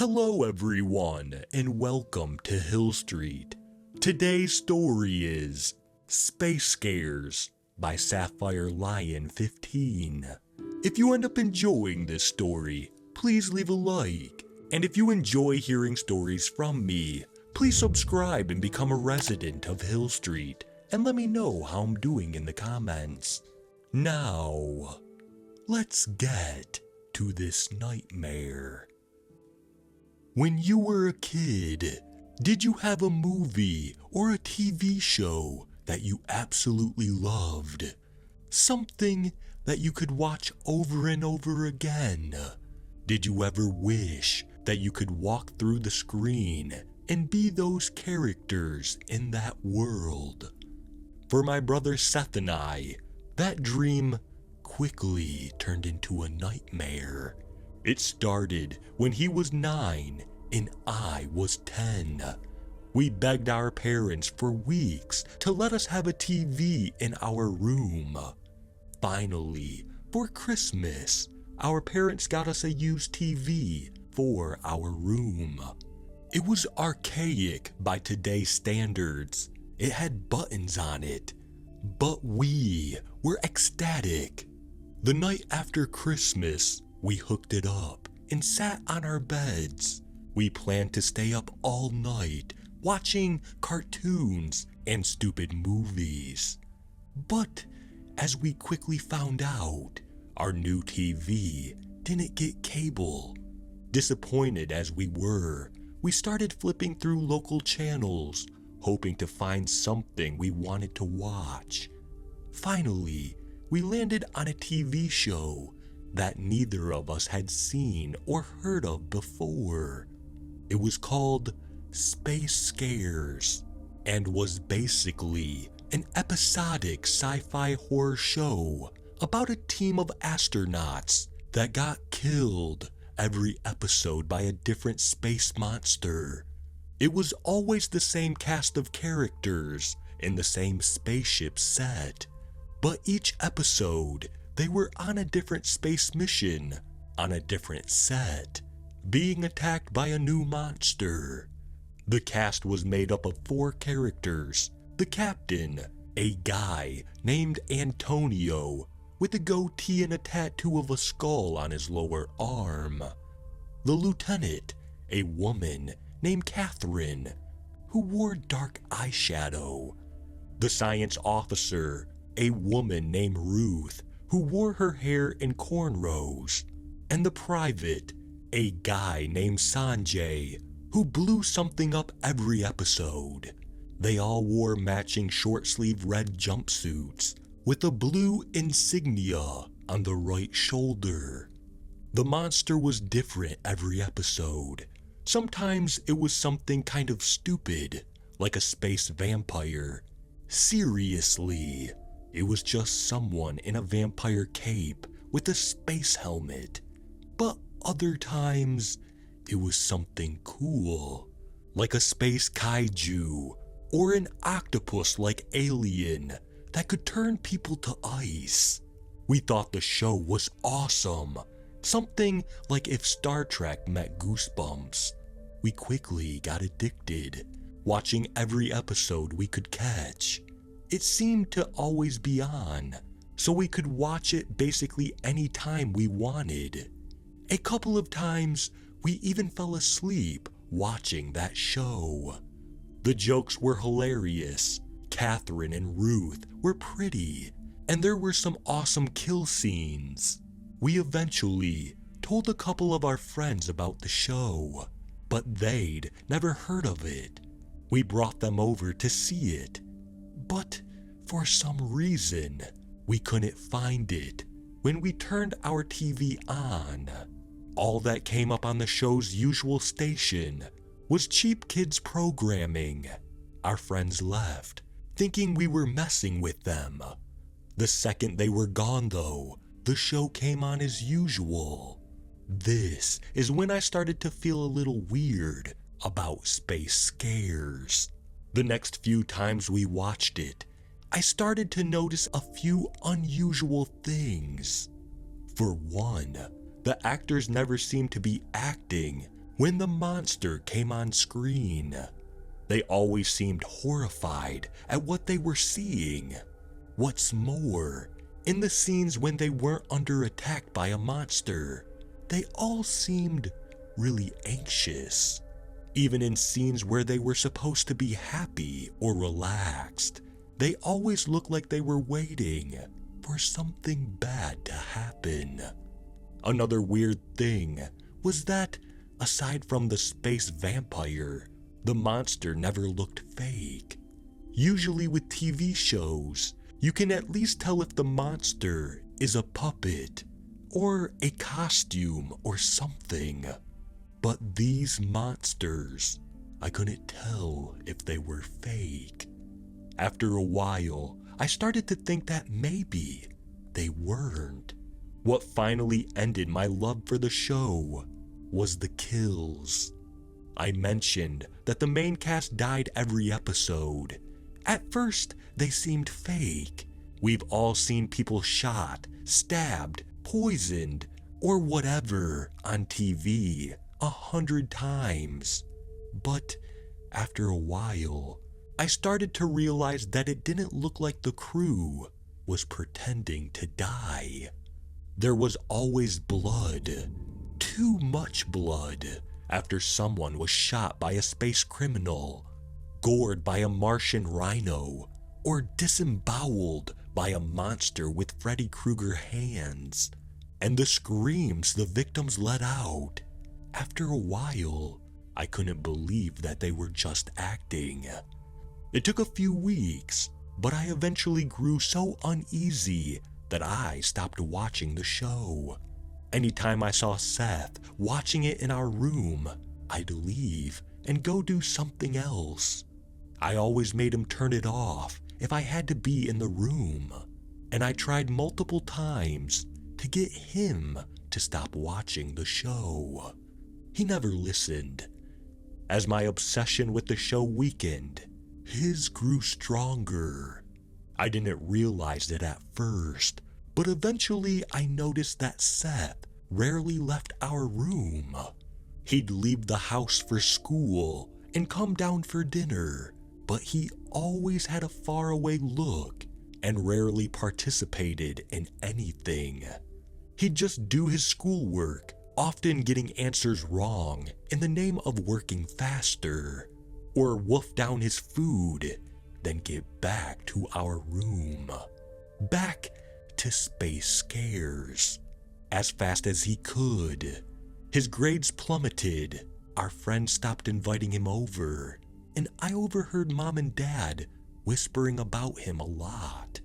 Hello everyone, and welcome to Hill Street. Today's story is Space Scares by Sapphire Lion 15. If you end up enjoying this story, please leave a like. And if you enjoy hearing stories from me, please subscribe and become a resident of Hill Street, and let me know how I'm doing in the comments. Now, let's get to this nightmare. When you were a kid, did you have a movie or a TV show that you absolutely loved? Something that you could watch over and over again? Did you ever wish that you could walk through the screen and be those characters in that world? For my brother Seth and I, that dream quickly turned into a nightmare. It started when he was 9 and I was 10. We begged our parents for weeks to let us have a TV in our room. Finally, for Christmas, our parents got us a used TV for our room. It was archaic by today's standards. It had buttons on it, but we were ecstatic. The night after Christmas, we hooked it up and sat on our beds. We planned to stay up all night watching cartoons and stupid movies. But as we quickly found out, our new TV didn't get cable. Disappointed as we were, we started flipping through local channels, hoping to find something we wanted to watch. Finally, we landed on a TV show that neither of us had seen or heard of before. It was called Space Scares and was basically an episodic sci-fi horror show about a team of astronauts that got killed every episode by a different space monster. It was always the same cast of characters in the same spaceship set, but each episode they were on a different space mission, on a different set, being attacked by a new monster. The cast was made up of 4 characters. The captain, a guy named Antonio, with a goatee and a tattoo of a skull on his lower arm. The lieutenant, a woman named Catherine, who wore dark eyeshadow. The science officer, a woman named Ruth, who wore her hair in cornrows. And the private, a guy named Sanjay, who blew something up every episode. They all wore matching short-sleeve red jumpsuits with a blue insignia on the right shoulder. The monster was different every episode. Sometimes it was something kind of stupid, like a space vampire. Seriously, it was just someone in a vampire cape with a space helmet. But other times, it was something cool, like a space kaiju or an octopus-like alien that could turn people to ice. We thought the show was awesome, something like if Star Trek met Goosebumps. We quickly got addicted, watching every episode we could catch. It seemed to always be on, so we could watch it basically any time we wanted. A couple of times, we even fell asleep watching that show. The jokes were hilarious. Catherine and Ruth were pretty, and there were some awesome kill scenes. We eventually told a couple of our friends about the show, but they'd never heard of it. We brought them over to see it, but for some reason, we couldn't find it. When we turned our TV on, all that came up on the show's usual station was cheap kids programming. Our friends left, thinking we were messing with them. The second they were gone though, the show came on as usual. This is when I started to feel a little weird about Space Scares. The next few times we watched it, I started to notice a few unusual things. For one, the actors never seemed to be acting, when the monster came on screen. They always seemed horrified at what they were seeing. What's more, in the scenes when they weren't under attack by a monster, they all seemed really anxious. Even in scenes where they were supposed to be happy or relaxed, they always looked like they were waiting for something bad to happen. Another weird thing was that, aside from the space vampire, the monster never looked fake. Usually with TV shows, you can at least tell if the monster is a puppet or a costume or something. But these monsters, I couldn't tell if they were fake. After a while, I started to think that maybe they weren't. What finally ended my love for the show was the kills. I mentioned that the main cast died every episode. At first, they seemed fake. We've all seen people shot, stabbed, poisoned, or whatever on TV 100 times. But after a while, I started to realize that it didn't look like the crew was pretending to die. There was always blood, too much blood, after someone was shot by a space criminal, gored by a Martian rhino, or disemboweled by a monster with Freddy Krueger hands. And the screams the victims let out. After a while, I couldn't believe that they were just acting. It took a few weeks, but I eventually grew so uneasy that I stopped watching the show. Anytime I saw Seth watching it in our room, I'd leave and go do something else. I always made him turn it off if I had to be in the room, and I tried multiple times to get him to stop watching the show. He never listened. As my obsession with the show weakened, his grew stronger. I didn't realize it at first, but eventually I noticed that Seth rarely left our room. He'd leave the house for school and come down for dinner, but he always had a faraway look and rarely participated in anything. He'd just do his schoolwork, often getting answers wrong in the name of working faster, or wolf down his food, then get back to our room. Back to space scares. As fast as he could. His grades plummeted. Our friends stopped inviting him over, and I overheard Mom and Dad whispering about him a lot.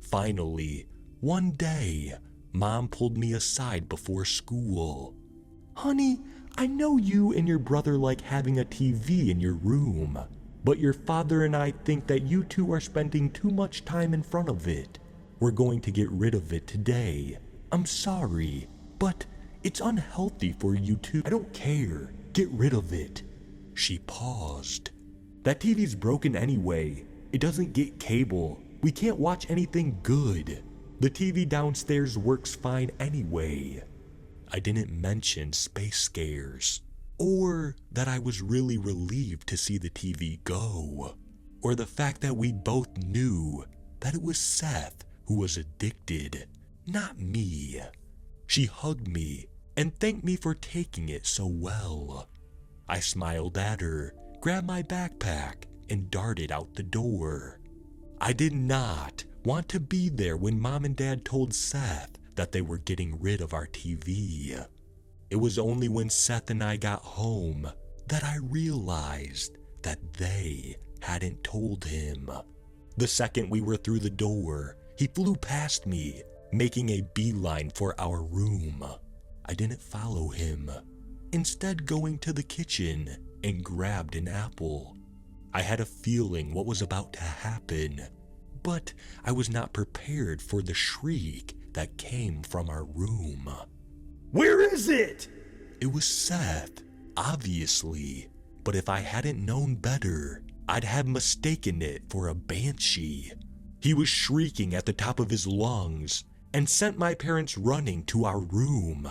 Finally, one day, Mom pulled me aside before school. "Honey, I know you and your brother like having a TV in your room, but your father and I think that you two are spending too much time in front of it. We're going to get rid of it today. I'm sorry, but it's unhealthy for you two. I don't care. Get rid of it." She paused. "That TV's broken anyway. It doesn't get cable. We can't watch anything good. The TV downstairs works fine anyway." I didn't mention space scares, or that I was really relieved to see the TV go, or the fact that we both knew that it was Seth who was addicted, not me. She hugged me and thanked me for taking it so well. I smiled at her, grabbed my backpack, and darted out the door. I did not want to be there when Mom and Dad told Seth that they were getting rid of our TV. It was only when Seth and I got home that I realized that they hadn't told him. The second we were through the door, he flew past me, making a beeline for our room. I didn't follow him, instead going to the kitchen and grabbed an apple. I had a feeling what was about to happen, but I was not prepared for the shriek that came from our room. "Where is it?" It was Seth, obviously, but if I hadn't known better, I'd have mistaken it for a banshee. He was shrieking at the top of his lungs and sent my parents running to our room.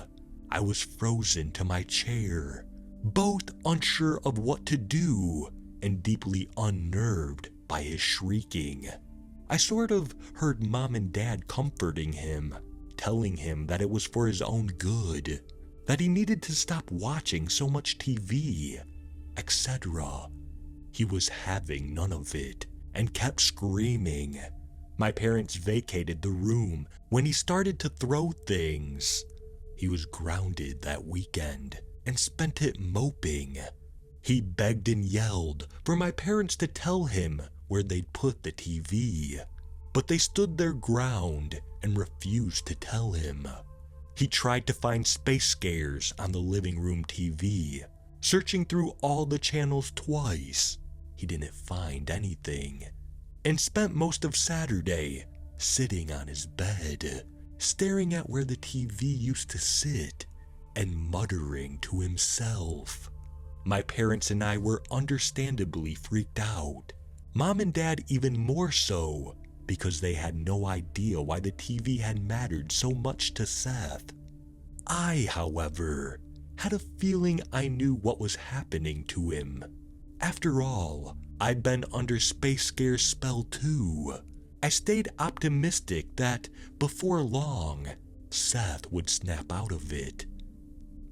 I was frozen to my chair, both unsure of what to do and deeply unnerved by his shrieking. I sort of heard Mom and Dad comforting him, telling him that it was for his own good, that he needed to stop watching so much TV, etc. He was having none of it and kept screaming. My parents vacated the room when he started to throw things. He was grounded that weekend and spent it moping. He begged and yelled for my parents to tell him where they'd put the TV, but they stood their ground and refused to tell him. He tried to find space scares on the living room TV, searching through all the channels twice. He didn't find anything, and spent most of Saturday sitting on his bed, staring at where the TV used to sit and muttering to himself. My parents and I were understandably freaked out. Mom and Dad even more so, because they had no idea why the TV had mattered so much to Seth. I, however, had a feeling I knew what was happening to him. After all, I'd been under Space Scare's spell too. I stayed optimistic that, before long, Seth would snap out of it.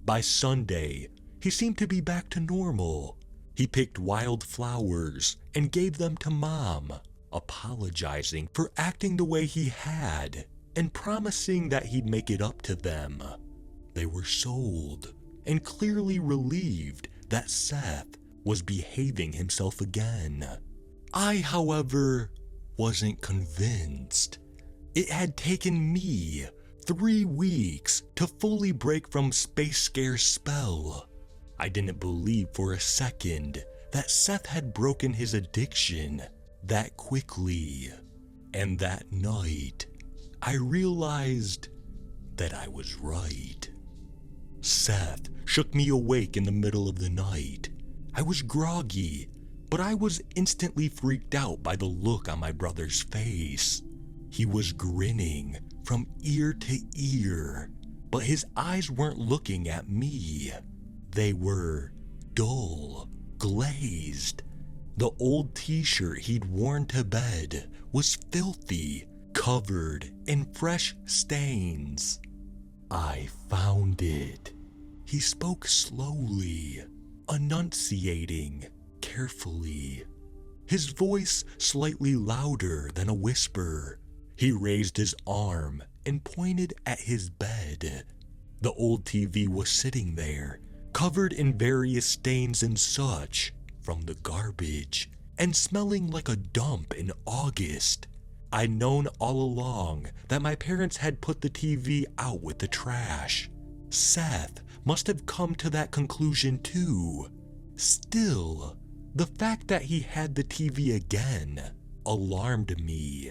By Sunday, he seemed to be back to normal. He picked wild flowers and gave them to Mom, apologizing for acting the way he had and promising that he'd make it up to them. They were sold and clearly relieved that Seth was behaving himself again. I, however, wasn't convinced. It had taken me 3 weeks to fully break from Space Scare's spell. I didn't believe for a second that Seth had broken his addiction that quickly. And that night, I realized that I was right. Seth shook me awake in the middle of the night. I was groggy, but I was instantly freaked out by the look on my brother's face. He was grinning from ear to ear, but his eyes weren't looking at me. They were dull, glazed. The old t-shirt he'd worn to bed was filthy, covered in fresh stains. I found it. He spoke slowly, enunciating carefully, his voice slightly louder than a whisper. He raised his arm and pointed at his bed. The old TV was sitting there, covered in various stains and such from the garbage, and smelling like a dump in August. I'd known all along that my parents had put the TV out with the trash. Seth must have come to that conclusion too. Still, the fact that he had the TV again alarmed me.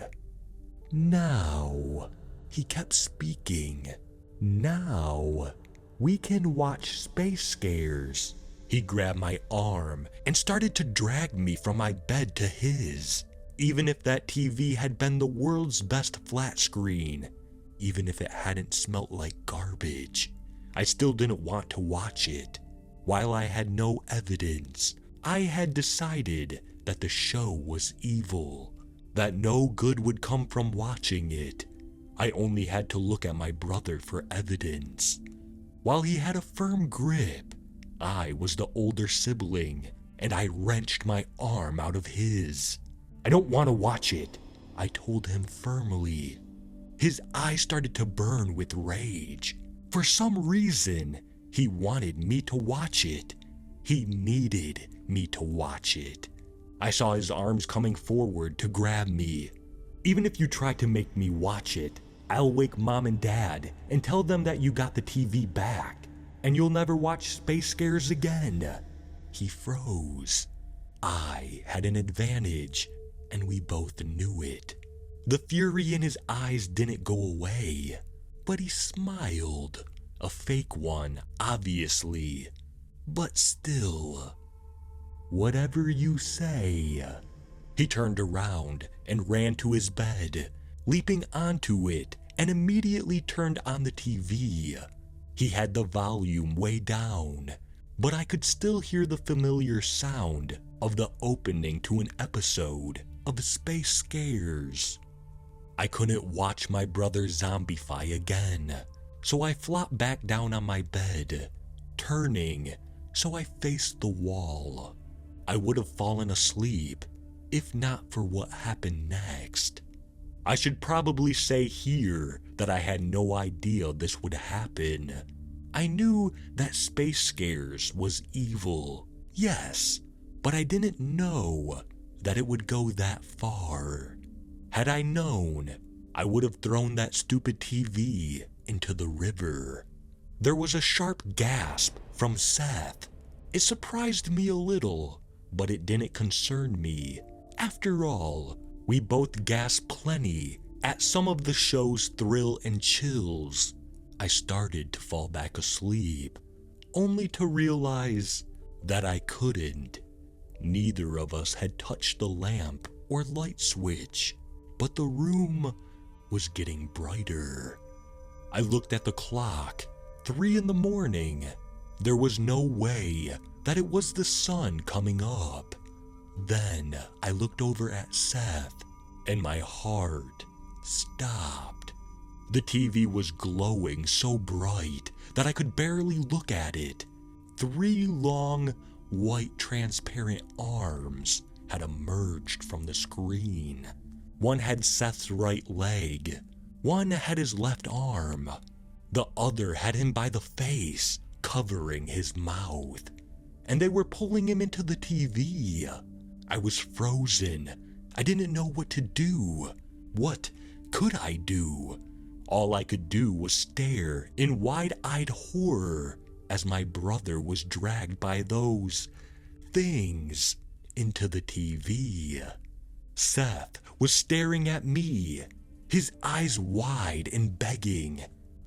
Now, he kept speaking. Now, we can watch Space Scares. He grabbed my arm and started to drag me from my bed to his. Even if that TV had been the world's best flat screen, even if it hadn't smelt like garbage, I still didn't want to watch it. While I had no evidence, I had decided that the show was evil, that no good would come from watching it. I only had to look at my brother for evidence. While he had a firm grip, I was the older sibling, and I wrenched my arm out of his. I don't want to watch it, I told him firmly. His eyes started to burn with rage. For some reason, he wanted me to watch it. He needed me to watch it. I saw his arms coming forward to grab me. Even if you try to make me watch it, I'll wake Mom and Dad and tell them that you got the TV back, and you'll never watch Space Scares again. He froze. I had an advantage, and we both knew it. The fury in his eyes didn't go away, but he smiled. A fake one, obviously, but still. Whatever you say. He turned around and ran to his bed, leaping onto it, and immediately turned on the TV. He had the volume way down. but I could still hear the familiar sound of the opening to an episode of Space Scares. I couldn't watch my brother zombify again, so I flopped back down on my bed, turning so I faced the wall. I would have fallen asleep if not for what happened next. I should probably say here that I had no idea this would happen. I knew that Space Scares was evil, yes, but I didn't know that it would go that far. Had I known, I would have thrown that stupid TV into the river. There was a sharp gasp from Seth. It surprised me a little, but it didn't concern me. After all, we both gasped plenty at some of the show's thrill and chills. I started to fall back asleep, only to realize that I couldn't. Neither of us had touched the lamp or light switch, but the room was getting brighter. I looked at the clock, 3 a.m. There was no way that it was the sun coming up. Then I looked over at Seth, and my heart stopped. The TV was glowing so bright that I could barely look at it. 3 long, white transparent arms had emerged from the screen. One had Seth's right leg, one had his left arm, the other had him by the face, covering his mouth, and they were pulling him into the TV. I was frozen. I didn't know what to do. What could I do? All I could do was stare in wide-eyed horror as my brother was dragged by those things into the TV. Seth was staring at me, his eyes wide and begging.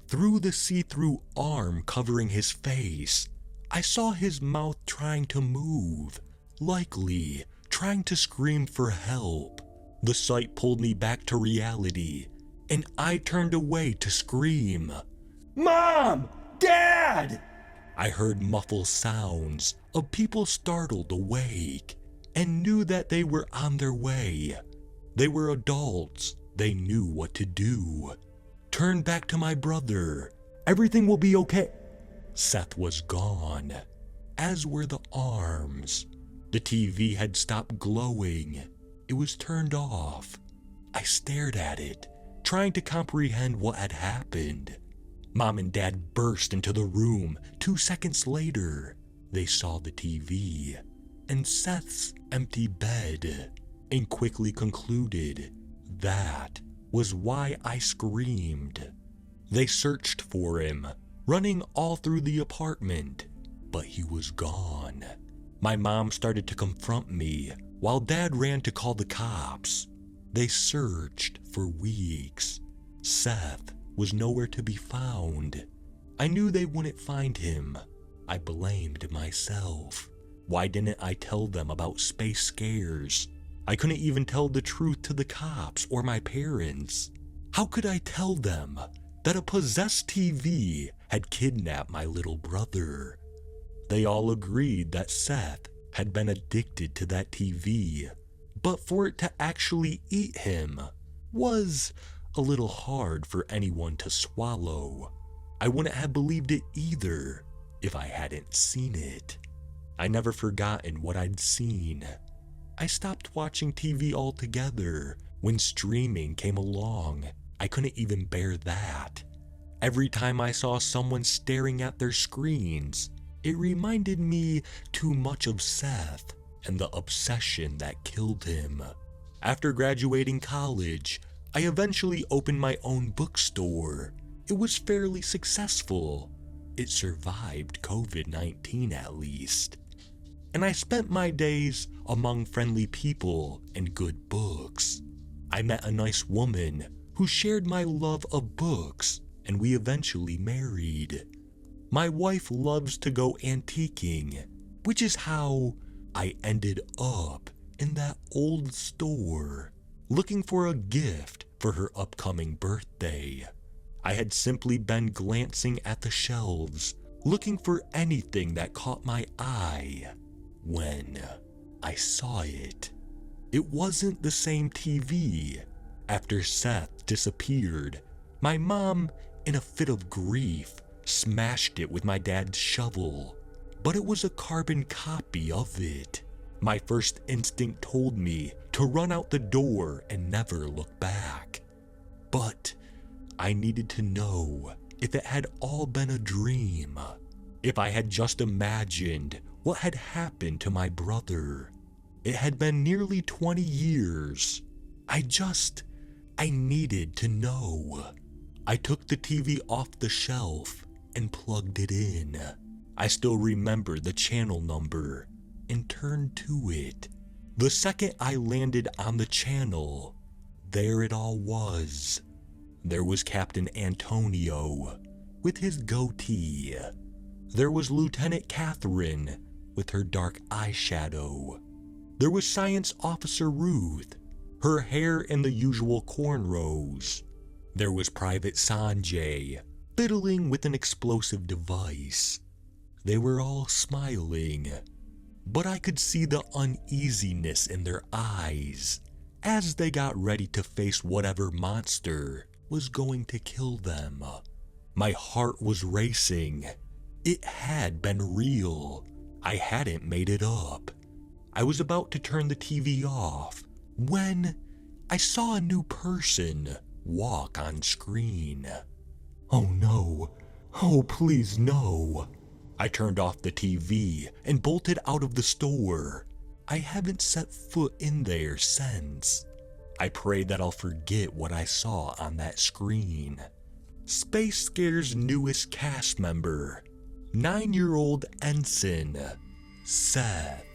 Through the see-through arm covering his face, I saw his mouth trying to move, likely trying to scream for help. The sight pulled me back to reality, and I turned away to scream. Mom! Dad! I heard muffled sounds of people startled awake and knew that they were on their way. They were adults. They knew what to do. Turned back to my brother. Everything will be okay. Seth was gone, as were the arms. The TV had stopped glowing. It was turned off. I stared at it, trying to comprehend what had happened. Mom and Dad burst into the room 2 seconds later. They saw the TV and Seth's empty bed and quickly concluded that was why I screamed. They searched for him, running all through the apartment, but he was gone. My mom started to confront me while Dad ran to call the cops. They searched for weeks. Seth was nowhere to be found. I knew they wouldn't find him. I blamed myself. Why didn't I tell them about Space Scares? I couldn't even tell the truth to the cops or my parents. How could I tell them that a possessed TV had kidnapped my little brother? They all agreed that Seth had been addicted to that TV, but for it to actually eat him was a little hard for anyone to swallow. I wouldn't have believed it either if I hadn't seen it. I never forgotten what I'd seen. I stopped watching TV altogether when streaming came along. I couldn't even bear that. Every time I saw someone staring at their screens, it reminded me too much of Seth and the obsession that killed him. After graduating college, I eventually opened my own bookstore. It was fairly successful. It survived COVID-19 at least. And I spent my days among friendly people and good books. I met a nice woman who shared my love of books, and we eventually married. My wife loves to go antiquing, which is how I ended up in that old store, looking for a gift for her upcoming birthday. I had simply been glancing at the shelves, looking for anything that caught my eye when I saw it. It wasn't the same TV. After Seth disappeared, my mom, in a fit of grief, smashed it with my dad's shovel, but it was a carbon copy of it. My first instinct told me to run out the door and never look back. But I needed to know if it had all been a dream, if I had just imagined what had happened to my brother. It had been nearly 20 years. I needed to know. I took the TV off the shelf and plugged it in. I still remember the channel number and turned to it. The second I landed on the channel, there it all was. There was Captain Antonio with his goatee. There was Lieutenant Catherine with her dark eyeshadow. There was Science Officer Ruth, her hair in the usual cornrows. There was Private Sanjay, fiddling with an explosive device. They were all smiling, but I could see the uneasiness in their eyes as they got ready to face whatever monster was going to kill them. My heart was racing. It had been real. I hadn't made it up. I was about to turn the TV off when I saw a new person walk on screen. Oh no. Oh, please no. I turned off the TV and bolted out of the store. I haven't set foot in there since. I pray that I'll forget what I saw on that screen. Space Scare's newest cast member, 9-year-old ensign, Seth.